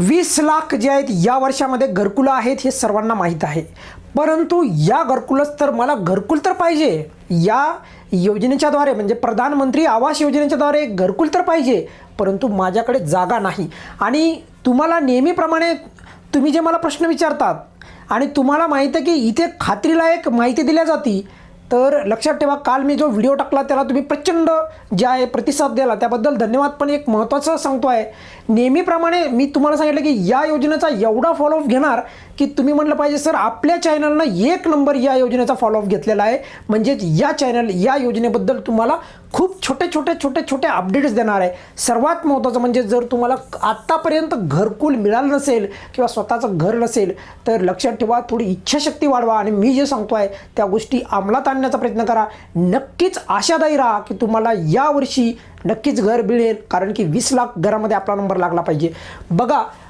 20 लाख जे आहेत या वर्षामध्ये घरकुलं आहेत हे सर्वांना माहीत आहे. परंतु या घरकुलच तर मला घरकुल तर पाहिजे. या योजनेच्याद्वारे म्हणजे प्रधानमंत्री आवास योजनेच्याद्वारे घरकुल तर पाहिजे, परंतु माझ्याकडे जागा नाही. आणि तुम्हाला नेहमीप्रमाणे तुम्ही जे मला प्रश्न विचारतात आणि तुम्हाला माहीत आहे की इथे खात्रीलायक माहिती दिल्या जाती, तर लक्षात ठेवा, काल मी जो व्हिडिओ टाकला त्याला तुम्ही प्रचंड जे आहे प्रतिसाद दिला, त्याबद्दल धन्यवाद. पण एक महत्त्वाचं सांगतो आहे, नेहमीप्रमाणे मी तुम्हाला सांगितलं की या योजनेचा एवढा फॉलोअप घेणार की तुम्ही म्हटलं पाहिजे सर आपल्या चॅनलनं 1 नंबर या योजनेचा फॉलोअप घेतलेला आहे. म्हणजेच या योजनेबद्दल तुम्हाला खूप छोटे अपडेट्स देणार आहे. सर्वात महत्त्वाचं म्हणजे जर तुम्हाला आत्तापर्यंत घरकुल मिळालं नसेल किंवा स्वतःचं घर नसेल, तर लक्षात ठेवा, थोडी इच्छाशक्ती वाढवा आणि मी जे सांगतो आहे त्या गोष्टी अंमलात आणण्याचा प्रयत्न करा. नक्कीच आशादायी राहा की तुम्हाला यावर्षी नक्कीच घर मिळेल, कारण की 20 लाख घरामध्ये आपला नंबर लागला पाहिजे. बघा,